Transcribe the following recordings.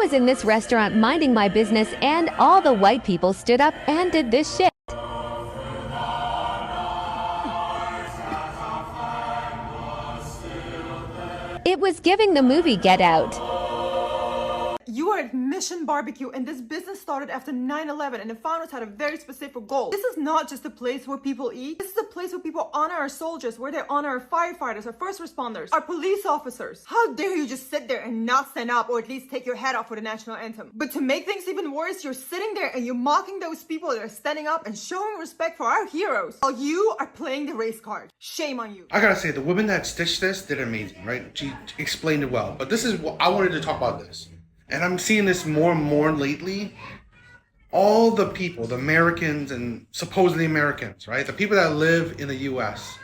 was in this restaurant minding my business and all the white people stood up and did this shit. It was giving the movie Get Out. You are at Mission Barbecue, and this business started after 9/11, and the founders had a very specific goal. This is not just a place where people eat. This is a place where people honor our soldiers, where they honor our firefighters, our first responders, our police officers. How dare you just sit there and not stand up, or at least take your head off for the national anthem? But to make things even worse, you're sitting there and you're mocking those people that are standing up and showing respect for our heroes, while you are playing the race card. Shame on you. I gotta say, the woman that stitched this did amazing, right? She explained it well. But this is what I wanted to talk about this. And I'm seeing this more and more lately. All the people, the Americans and supposedly Americans, right? The people that live in the US,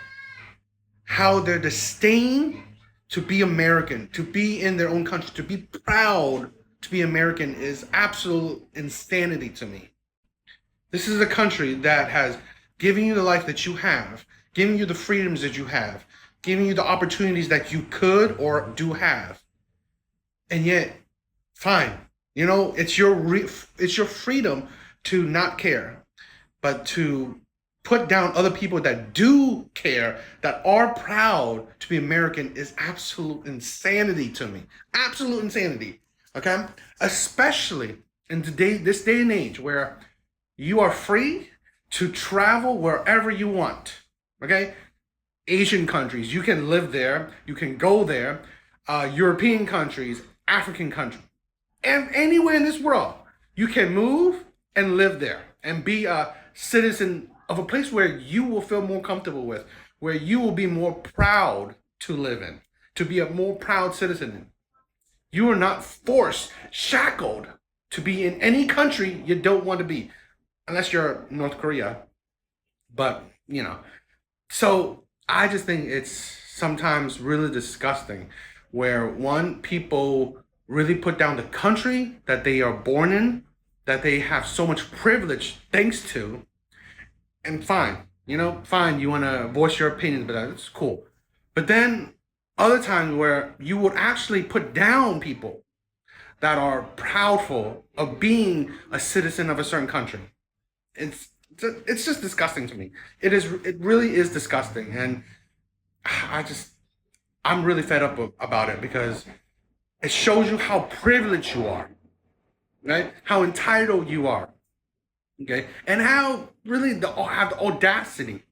how their disdain to be American, to be in their own country, to be proud to be American is absolute insanity to me. This is a country that has given you the life that you have, giving you the freedoms that you have, giving you the opportunities that you could or do have. And yet, fine, you know, it's your freedom to not care, but to put down other people that do care, that are proud to be American is absolute insanity to me. Absolute insanity, okay? Especially in this day and age where you are free to travel wherever you want, okay? Asian countries, you can live there, you can go there. European countries, African countries. And anywhere in this world, you can move and live there and be a citizen of a place where you will feel more comfortable with, where you will be more proud to live in, to be a more proud citizen in. You are not forced, shackled to be in any country you don't want to be, unless you're North Korea. But, you know, so I just think it's sometimes really disgusting where people really put down the country that they are born in, that they have so much privilege thanks to. And fine, you want to voice your opinions, but that's cool. But then other times where you would actually put down people that are proudful of being a citizen of a certain country. It's just disgusting to me. It really is disgusting. And I'm really fed up about it because it shows you how privileged you are, right? How entitled you are, okay? And how really have the audacity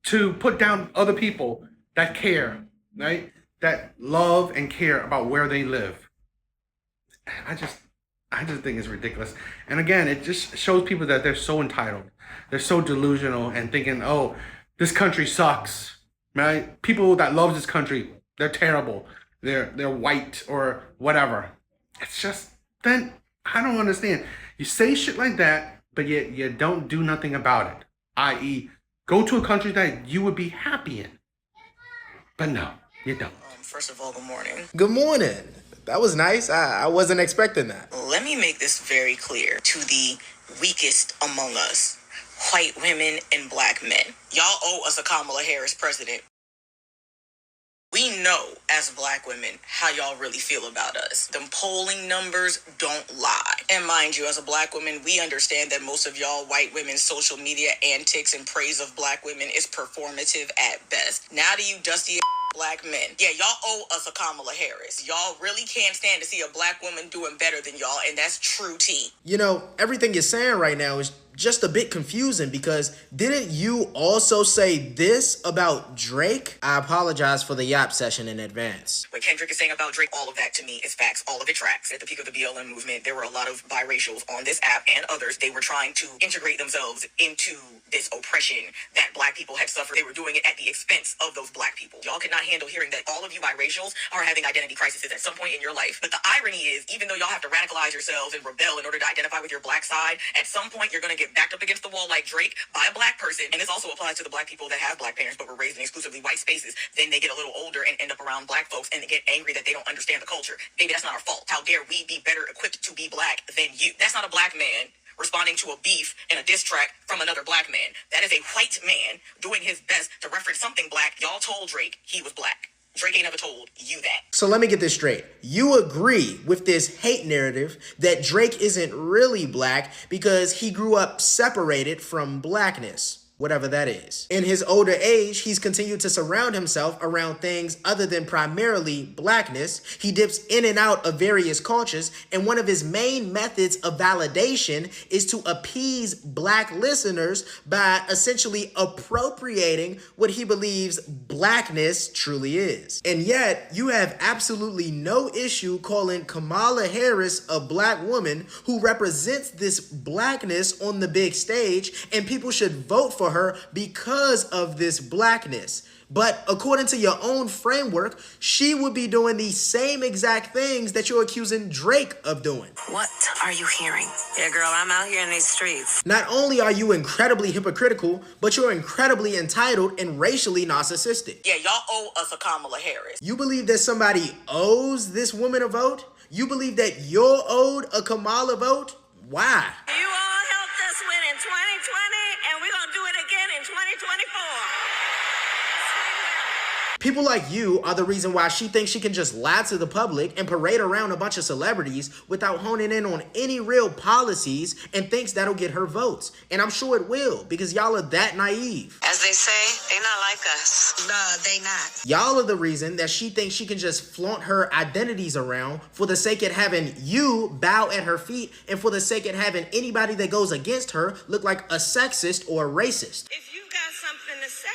to put down other people that care, right? That love and care about where they live. I just think it's ridiculous. And again, it just shows people that they're so entitled. They're so delusional and thinking, oh, this country sucks, right? People that love this country, they're terrible. They're white or whatever. It's just, then I don't understand. You say shit like that, but yet you don't do nothing about it. I.e., go to a country that you would be happy in. But no, you don't. First of all, good morning. Good morning. That was nice. I wasn't expecting that. Let me make this very clear to the weakest among us, white women and black men. Y'all owe us a Kamala Harris president. We know as black women how y'all really feel about us. Them polling numbers don't lie. And mind you, as a black woman, we understand that most of y'all white women's social media antics and praise of black women is performative at best. Now to you dusty black men. Yeah, y'all owe us a Kamala Harris. Y'all really can't stand to see a black woman doing better than y'all, and that's true tea. You know, everything you're saying right now is just a bit confusing because didn't you also say this about Drake? I apologize for the yap session in advance. What Kendrick is saying about Drake, all of that to me is facts. All of it tracks. At the peak of the BLM movement, there were a lot of biracials on this app and others. They were trying to integrate themselves into this oppression that black people had suffered. They were doing it at the expense of those black people. Y'all could not handle hearing that all of you biracials are having identity crises at some point in your life. But the irony is, even though y'all have to radicalize yourselves and rebel in order to identify with your black side, at some point you're going to get backed up against the wall like Drake by a black person. And this also applies to the black people that have black parents but were raised in exclusively white spaces. Then they get a little older and end up around black folks and they get angry that they don't understand the culture. Baby, that's not our fault. How dare we be better equipped to be black than you? That's not a black man responding to a beef and a diss track from another black man. That is a white man doing his best to reference something black. Y'all told Drake he was black. Drake ain't never told you that. So let me get this straight. You agree with this hate narrative that Drake isn't really black because he grew up separated from blackness, whatever that is. In his older age, he's continued to surround himself around things other than primarily blackness. He dips in and out of various cultures, and one of his main methods of validation is to appease black listeners by essentially appropriating what he believes blackness truly is. And yet, you have absolutely no issue calling Kamala Harris a black woman who represents this blackness on the big stage, and people should vote for her because of this blackness. But according to your own framework, she would be doing the same exact things that you're accusing Drake of doing. What are you hearing? Yeah, girl, I'm out here in these streets. Not only are you incredibly hypocritical, but you're incredibly entitled and racially narcissistic. Yeah, y'all owe us a Kamala Harris. You believe that somebody owes this woman a vote? You believe that you're owed a Kamala vote? Why? You all helped us win in 2020, and we're going to do it again in 2024. People like you are the reason why she thinks she can just lie to the public and parade around a bunch of celebrities without honing in on any real policies and thinks that'll get her votes. And I'm sure it will, because y'all are that naive. As they say, they not like us. Nah, they not. Y'all are the reason that she thinks she can just flaunt her identities around for the sake of having you bow at her feet and for the sake of having anybody that goes against her look like a sexist or a racist. If you've got something to say,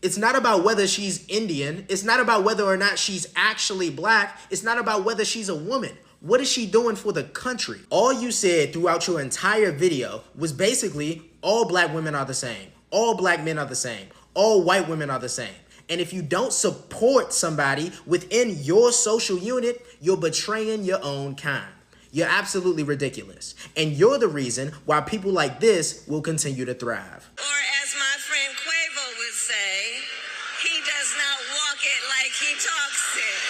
it's not about whether she's Indian. It's not about whether or not she's actually black. It's not about whether she's a woman. What is she doing for the country? All you said throughout your entire video was basically all black women are the same. All black men are the same. All white women are the same. And if you don't support somebody within your social unit, you're betraying your own kind. You're absolutely ridiculous. And you're the reason why people like this will continue to thrive. or as my friend Quavo would say, he does not walk it like he talks it.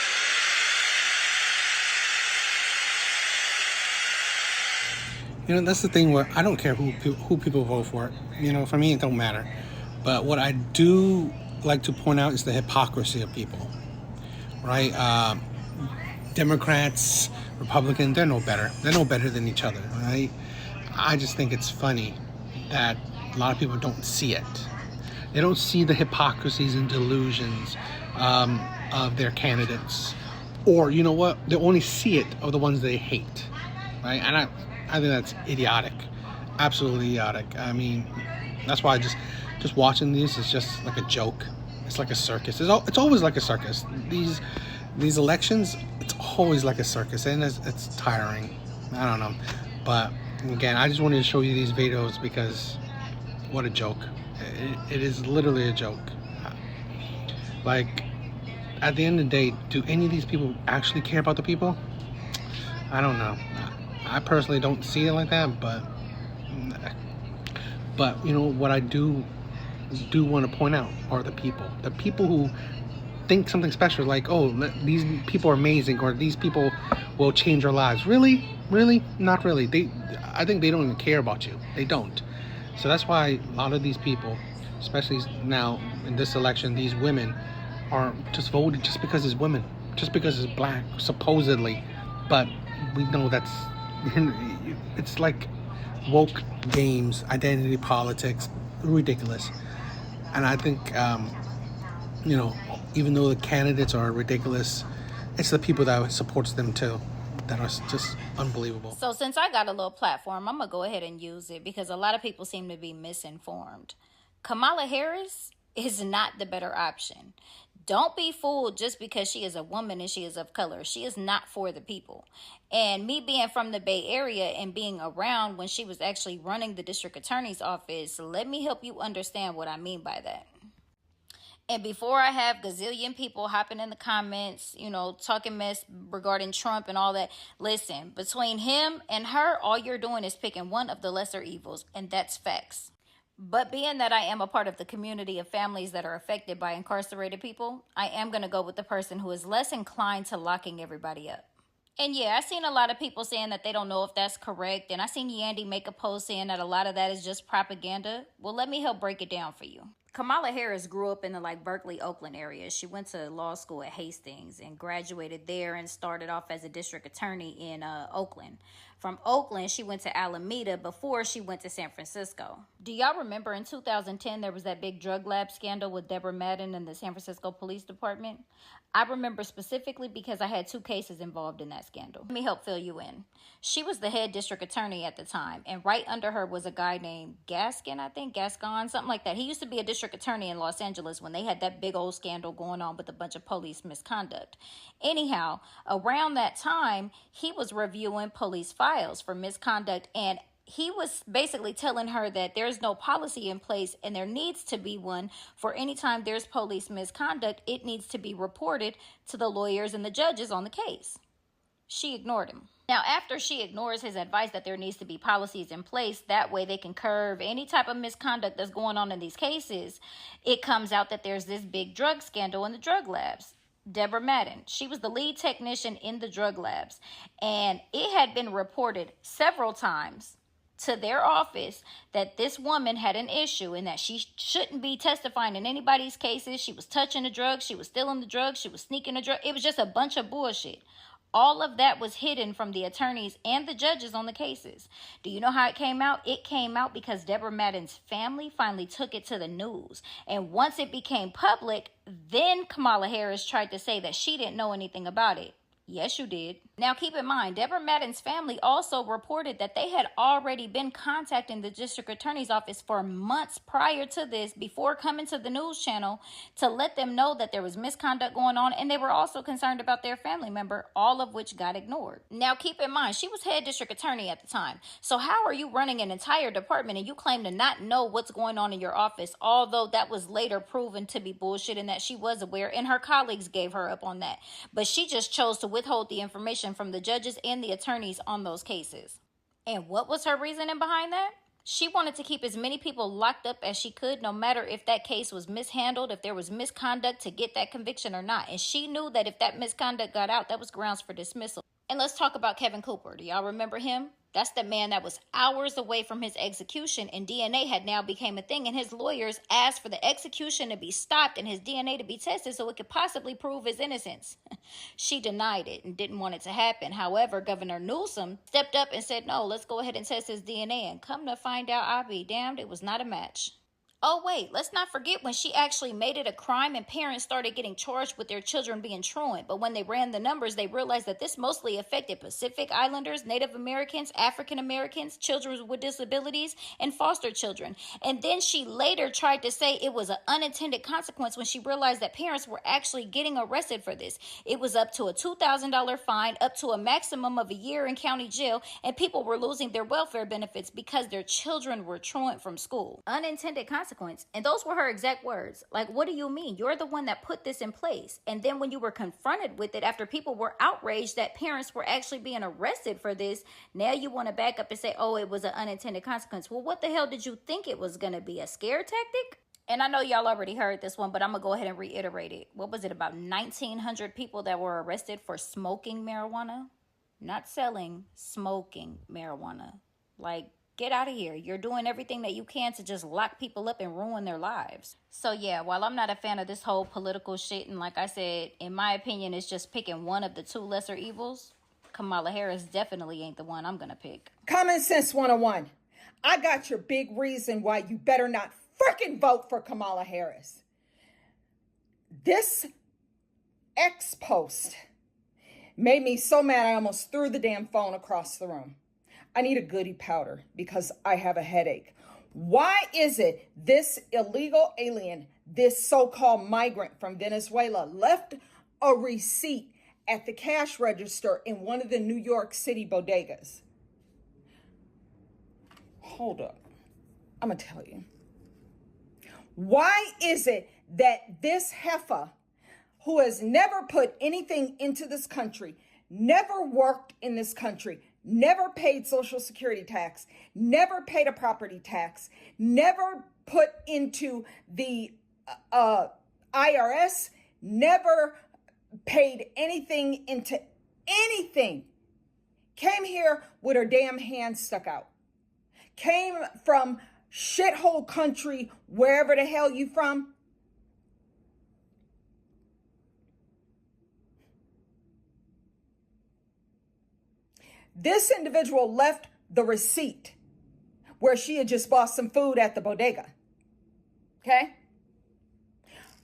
You know, that's the thing where I don't care who people vote for. You know, for me, it don't matter. But what I do like to point out is the hypocrisy of people, right? Democrats, Republicans, they're no better. They're no better than each other, right? I just think it's funny that a lot of people don't see it. They don't see the hypocrisies and delusions of their candidates. Or, you know what? They only see it of the ones they hate, right? And I think that's idiotic. Absolutely idiotic. I mean, that's why just watching these is just like a joke. It's like a circus. It's always like a circus. These elections, it's always like a circus, and it's tiring. I don't know. But again, I just wanted to show you these videos because what a joke. It is literally a joke. Like, at the end of the day, do any of these people actually care about the people? I don't know. I personally don't see it like that, but you know what I do want to point out are the people who think something special, like, oh, these people are amazing, or these people will change our lives. Really not really. I think they don't even care about you. They don't. So that's why a lot of these people, especially now in this election, these women are just voted just because it's women, just because it's black, supposedly. But we know that's it's like woke games, identity politics, ridiculous. And I think you know, even though the candidates are ridiculous, it's the people that supports them too that are just unbelievable. So since I got a little platform, I'm going to go ahead and use it because a lot of people seem to be misinformed. Kamala Harris is not the better option. Don't be fooled just because she is a woman and she is of color. She is not for the people. And me being from the Bay Area and being around when she was actually running the district attorney's office, let me help you understand what I mean by that. And before I have gazillion people hopping in the comments, you know, talking mess regarding Trump and all that, listen, between him and her, all you're doing is picking one of the lesser evils, and that's facts. But being that I am a part of the community of families that are affected by incarcerated people, I am going to go with the person who is less inclined to locking everybody up. And yeah, I seen a lot of people saying that they don't know if that's correct. And I seen Yandy make a post saying that a lot of that is just propaganda. Well, let me help break it down for you. Kamala Harris grew up in the Berkeley, Oakland area. She went to law school at Hastings and graduated there and started off as a district attorney in Oakland. From Oakland, she went to Alameda before she went to San Francisco. Do y'all remember in 2010 there was that big drug lab scandal with Deborah Madden and the San Francisco Police Department? I remember specifically because I had 2 cases involved in that scandal. Let me help fill you in. She was the head district attorney at the time, and right under her was a guy named Gascon, something like that. He used to be a district attorney in Los Angeles when they had that big old scandal going on with a bunch of police misconduct. Anyhow, around that time, he was reviewing police files for misconduct, and he was basically telling her that there's no policy in place and there needs to be one for any time there's police misconduct. It needs to be reported to the lawyers and the judges on the case. She ignored him. Now, after she ignores his advice that there needs to be policies in place, that way they can curb any type of misconduct that's going on in these cases, it comes out that there's this big drug scandal in the drug labs. Deborah Madden, she was the lead technician in the drug labs, and it had been reported several times to their office that this woman had an issue and that she shouldn't be testifying in anybody's cases. She was touching the drugs, she was stealing the drugs, she was sneaking the drugs. It was just a bunch of bullshit. All of that was hidden from the attorneys and the judges on the cases. Do you know how it came out? It came out because Deborah Madden's family finally took it to the news. And once it became public, then Kamala Harris tried to say that she didn't know anything about it. Yes, you did. Now, keep in mind, Deborah Madden's family also reported that they had already been contacting the district attorney's office for months prior to this, before coming to the news channel, to let them know that there was misconduct going on, and they were also concerned about their family member, all of which got ignored. Now, keep in mind, she was head district attorney at the time. So how are you running an entire department and you claim to not know what's going on in your office, although that was later proven to be bullshit and that she was aware, and her colleagues gave her up on that. But she just chose to withhold the information from the judges and the attorneys on those cases. And what was her reasoning behind that? She wanted to keep as many people locked up as she could, no matter if that case was mishandled, if there was misconduct, to get that conviction or not. And she knew that if that misconduct got out, that was grounds for dismissal. And let's talk about Kevin Cooper. Do y'all remember him? That's the man that was hours away from his execution, and DNA had now became a thing, and his lawyers asked for the execution to be stopped and his DNA to be tested so it could possibly prove his innocence. She denied it and didn't want it to happen. However, Governor Newsom stepped up and said, no, let's go ahead and test his DNA, and come to find out, I'll be damned, it was not a match. Oh, wait, let's not forget when she actually made it a crime and parents started getting charged with their children being truant. But when they ran the numbers, they realized that this mostly affected Pacific Islanders, Native Americans, African Americans, children with disabilities, and foster children. And then she later tried to say it was an unintended consequence when she realized that parents were actually getting arrested for this. It was up to a $2,000 fine, up to a maximum of a year in county jail, and people were losing their welfare benefits because their children were truant from school. Unintended consequence. And those were her exact words. Like, what do you mean? You're the one that put this in place. And then when you were confronted with it after people were outraged that parents were actually being arrested for this, now you want to back up and say, oh, it was an unintended consequence. Well, what the hell did you think it was going to be? A scare tactic? And I know y'all already heard this one, but I'm going to go ahead and reiterate it. What was it, about 1,900 people that were arrested for smoking marijuana? Not selling, smoking marijuana. Like, get out of here. You're doing everything that you can to just lock people up and ruin their lives. So yeah, while I'm not a fan of this whole political shit, and like I said, in my opinion, it's just picking one of the 2 lesser evils, Kamala Harris definitely ain't the one I'm gonna pick. Common Sense 101. I got your big reason why you better not freaking vote for Kamala Harris. This X post made me so mad I almost threw the damn phone across the room. I need a goody powder because I have a headache. Why is it this illegal alien, this so-called migrant from Venezuela, left a receipt at the cash register in one of the New York City bodegas? Hold up. I'm going to tell you. Why is it that this heifer, who has never put anything into this country, never worked in this country, never paid Social Security tax, never paid a property tax, never put into the IRS, never paid anything into anything, came here with her damn hand stuck out, came from shithole country, wherever the hell you from, this individual left the receipt where she had just bought some food at the bodega. Okay?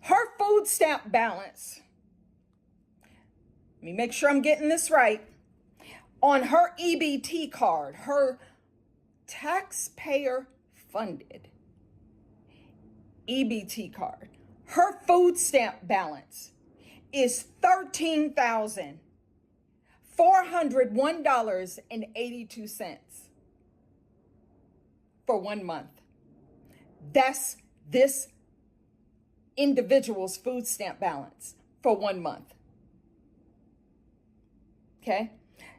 Her food stamp balance, let me make sure I'm getting this right, on her EBT card, her taxpayer funded EBT card, her food stamp balance is $13,401.82 for 1 month. That's this individual's food stamp balance for 1 month. Okay?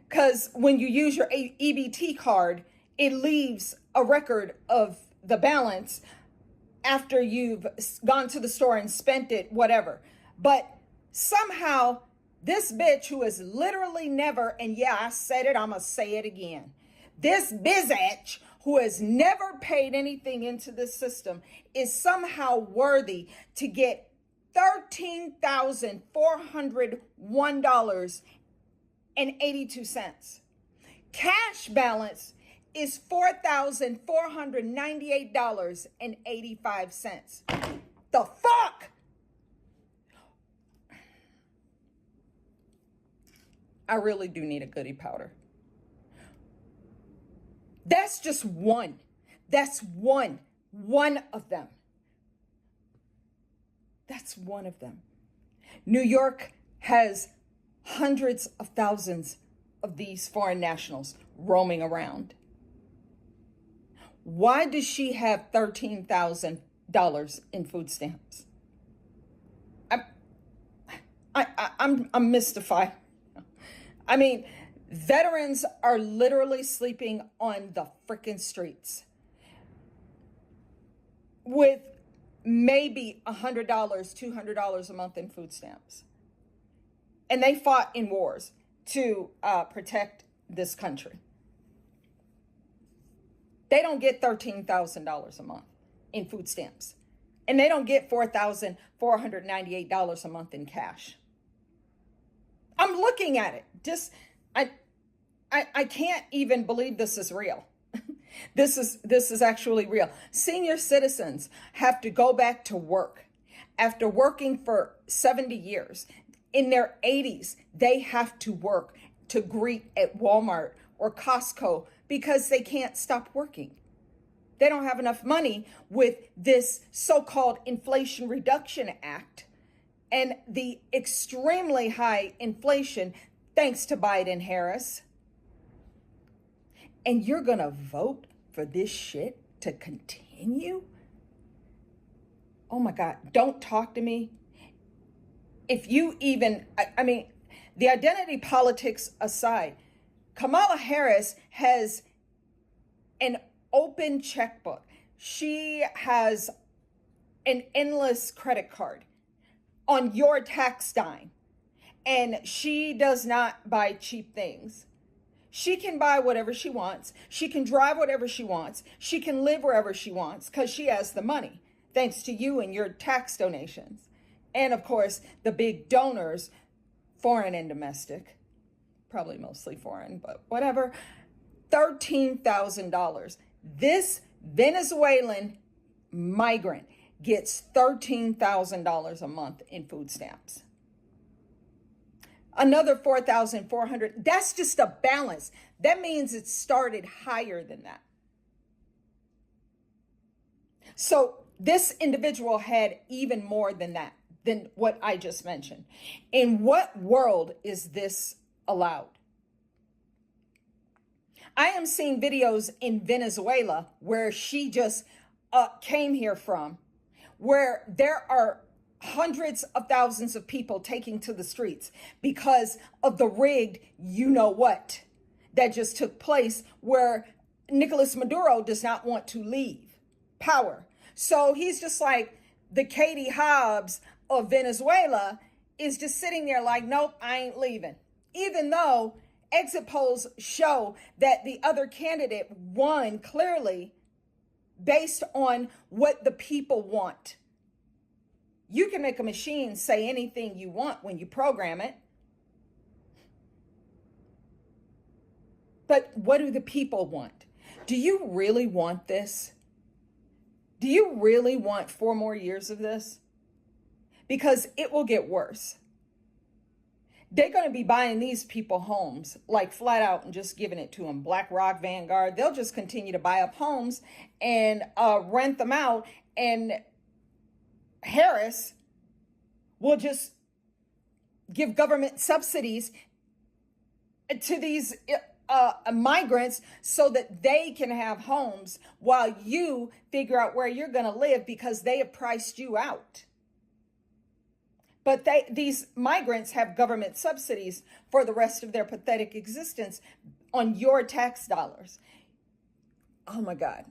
Because when you use your EBT card, it leaves a record of the balance after you've gone to the store and spent it, whatever. But somehow, this bitch who has literally never, and yeah, I said it, I'm going to say it again. This bitch who has never paid anything into this system is somehow worthy to get $13,401.82. Cash balance is $4,498.85. The fuck? I really do need a goodie powder. That's just one. That's one of them. That's one of them. New York has hundreds of thousands of these foreign nationals roaming around. Why does she have $13,000 in food stamps? I'm mystified. I mean, veterans are literally sleeping on the freaking streets with maybe $100, $200 a month in food stamps. And they fought in wars to protect this country. They don't get $13,000 a month in food stamps. And they don't get $4,498 a month in cash. I'm looking at it. I can't even believe this is real. This is actually real. Senior citizens have to go back to work after working for 70 years. In their 80s, they have to work to greet at Walmart or Costco because they can't stop working. They don't have enough money with this so-called Inflation Reduction Act and the extremely high inflation thanks to Biden Harris. And you're going to vote for this shit to continue? Oh my God, don't talk to me. If you even, I mean, the identity politics aside, Kamala Harris has an open checkbook. She has an endless credit card on your tax dime. And she does not buy cheap things. She can buy whatever she wants. She can drive whatever she wants. She can live wherever she wants because she has the money, thanks to you and your tax donations. And of course, the big donors, foreign and domestic, probably mostly foreign, but whatever, $13,000. This Venezuelan migrant gets $13,000 a month in food stamps. Another 4,400. That's just a balance. That means it started higher than that. So this individual had even more than that, than what I just mentioned. In what world is this allowed? I am seeing videos in Venezuela where she just came here from, where there are hundreds of thousands of people taking to the streets because of the rigged you-know-what that just took place, where Nicolas Maduro does not want to leave power. So he's just like the Katie Hobbs of Venezuela, is just sitting there like, nope, I ain't leaving. even though exit polls show that the other candidate won clearly based on what the people want. You can make a machine say anything you want when you program it. But what do the people want? Do you really want this? Do you really want 4 more years of this? Because it will get worse. They're going to be buying these people homes, like flat out, and just giving it to them. BlackRock, Vanguard, they'll just continue to buy up homes and rent them out. And Harris will just give government subsidies to these migrants so that they can have homes while you figure out where you're going to live because they have priced you out. But these migrants have government subsidies for the rest of their pathetic existence on your tax dollars. Oh my God.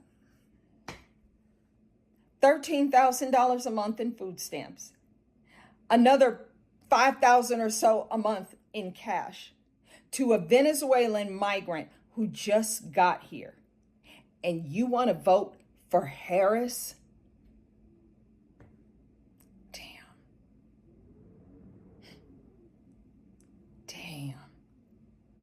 $13,000 a month in food stamps. Another $5,000 or so a month in cash to a Venezuelan migrant who just got here. And you want to vote for Harris?